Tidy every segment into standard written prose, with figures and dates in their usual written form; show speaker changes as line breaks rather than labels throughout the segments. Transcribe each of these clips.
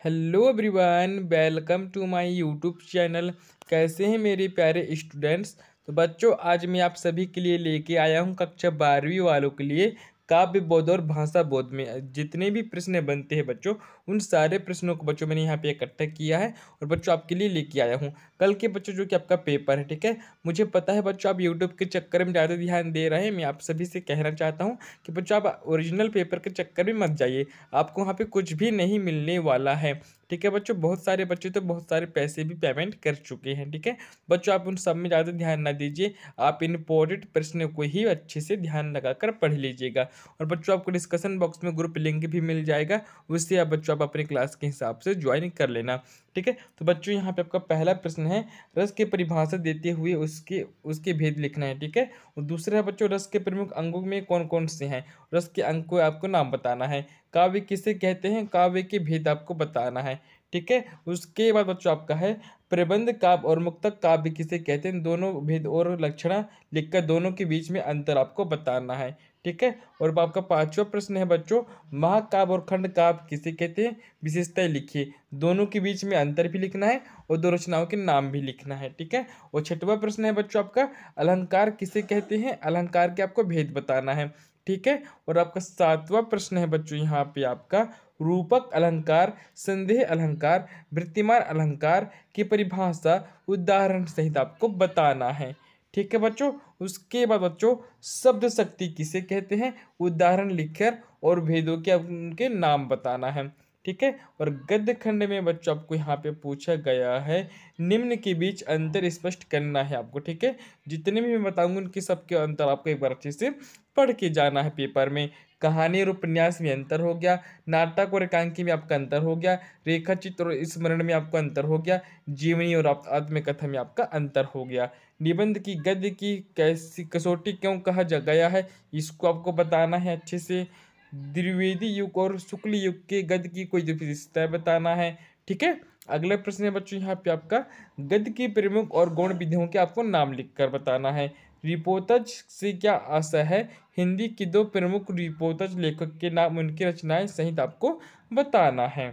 Hello everyone, welcome to my YouTube channel. कैसे हैं मेरे प्यारे स्टूडेंट्स। तो बच्चों, आज मैं आप सभी के लिए लेके आया हूं कक्षा 12वीं वालों के लिए काव्य बोध और भाषा बोध में जितने भी प्रश्न बनते हैं बच्चों, उन सारे प्रश्नों को बच्चों मैंने यहाँ पे इकट्ठा किया है और बच्चों आपके लिए लेके आया हूँ कल के बच्चों जो कि आपका पेपर है। ठीक है, मुझे पता है बच्चों आप यूट्यूब के चक्कर में ज़्यादा ध्यान दे रहे हैं। मैं आप सभी से कहना चाहता हूँ कि बच्चों आप ओरिजिनल पेपर के चक्कर में मत जाइए, आपको वहाँ पे कुछ भी नहीं मिलने वाला है। ठीक है बच्चों, बहुत सारे बच्चे तो बहुत सारे पैसे भी पेमेंट कर चुके हैं। ठीक है बच्चों, आप उन सब में ज़्यादा ध्यान ना दीजिए, आप इंपॉर्टेंट प्रश्नों को ही अच्छे से ध्यान लगाकर पढ़ लीजिएगा। और बच्चों आपको डिस्कशन बॉक्स में ग्रुप लिंक भी मिल जाएगा, उससे आप बच्चों आप अपने क्लास के हिसाब से ज्वाइन कर लेना। ठीक है, तो बच्चों यहाँ पे आपका पहला प्रश्न है, रस की परिभाषा देते हुए उसके उसके भेद लिखना है। ठीक है, और दूसरा है बच्चों, रस के प्रमुख अंगों में कौन कौन से हैं, रस के अंग को आपको नाम बताना है। काव्य किसे कहते हैं, काव्य के भेद आपको बताना है। ठीक है, उसके बाद बच्चों आपका है, प्रबंध काव्य और मुक्तक काव्य किसे कहते हैं, दोनों भेद और लक्षणा लिखकर दोनों के बीच में अंतर आपको बताना है। ठीक है, और अब आपका पांचवा प्रश्न है बच्चों, महाकाव्य और खंड काव्य किसे कहते हैं, विशेषताएं लिखिए, दोनों के बीच में अंतर भी लिखना है और दो रचनाओं के नाम भी लिखना है। ठीक है, और छठवां प्रश्न है बच्चों आपका, अलंकार किसे कहते हैं, अलंकार के आपको भेद बताना है। ठीक है, और आपका सातवां प्रश्न है बच्चों यहाँ पे आपका, रूपक अलंकार, संदेह अलंकार, वृत्तिमान अलंकार की परिभाषा उदाहरण सहित आपको बताना है। ठीक है बच्चों, उसके बाद बच्चों, शब्द शक्ति किसे कहते हैं, उदाहरण लिखकर और भेदों के उनके नाम बताना है। ठीक है, और गद्य खंड में बच्चों आपको यहाँ पे पूछा गया है, निम्न के बीच अंतर स्पष्ट करना है आपको। ठीक है, जितने भी मैं बताऊंगा उनके सबके अंतर आपको एक बार अच्छे से पढ़ के जाना है पेपर में। कहानी और उपन्यास में अंतर हो गया, नाटक और एकांकी में आपका अंतर हो गया, रेखा चित्र और स्मरण में आपका अंतर हो गया, जीवनी और आत्मकथा में आपका अंतर हो गया। निबंध की गद्य की कैसी कसौटी क्यों कहा गया है, इसको आपको बताना है अच्छे से। द्विवेदी युग और शुक्ल युग के गद्य की कोई विशेषता बताना है। ठीक है, अगला प्रश्न है बच्चों यहाँ पे आपका, गद्य की प्रमुख और गौण विधियों के आपको नाम लिखकर बताना है। रिपोर्टज से क्या आशा है, हिंदी की दो प्रमुख रिपोर्टज लेखक के नाम उनकी रचनाएं सहित आपको बताना है।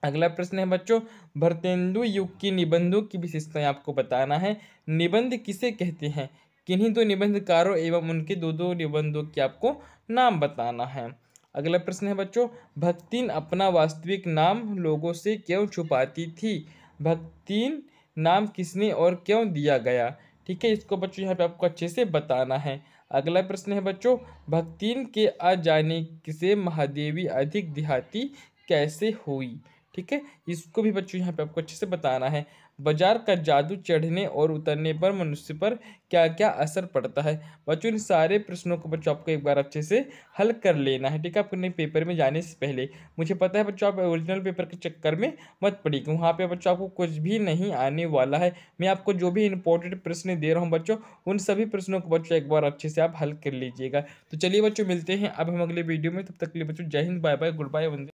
अगला प्रश्न है बच्चों, भरतेंदु युग की निबंधों की विशेषताएं आपको बताना है। निबंध किसे कहते हैं, किन्हीं दो निबंधकारों एवं उनके दो दो निबंधों के आपको नाम बताना है। अगला प्रश्न है बच्चों, भक्तिन अपना वास्तविक नाम लोगों से क्यों छुपाती थी, भक्तिन नाम किसने और क्यों दिया गया। ठीक है, इसको बच्चों यहाँ पे आपको अच्छे से बताना है। अगला प्रश्न है बच्चों, भक्तिन के आ जाने से महादेवी अधिक देहाती कैसे हुई। ठीक है, इसको भी बच्चों यहाँ पे आपको अच्छे से बताना है। बाजार का जादू चढ़ने और उतरने पर मनुष्य पर क्या क्या असर पड़ता है। बच्चों, इन सारे प्रश्नों को बच्चों आपको एक बार अच्छे से हल कर लेना है। ठीक है, आपको नए पेपर में जाने से पहले, मुझे पता है बच्चों आप ओरिजिनल पेपर के चक्कर में मत पड़िएगा, वहाँ पे बच्चों आपको कुछ भी नहीं आने वाला है। मैं आपको जो भी इंपॉर्टेंट प्रश्न दे रहा हूँ बच्चों, उन सभी प्रश्नों को बच्चों एक बार अच्छे से आप हल कर लीजिएगा। तो चलिए बच्चों, मिलते हैं अब हम अगले वीडियो में, तब तक के लिए बच्चों जय हिंद, बाय बाय, गुड बाय, वंदे।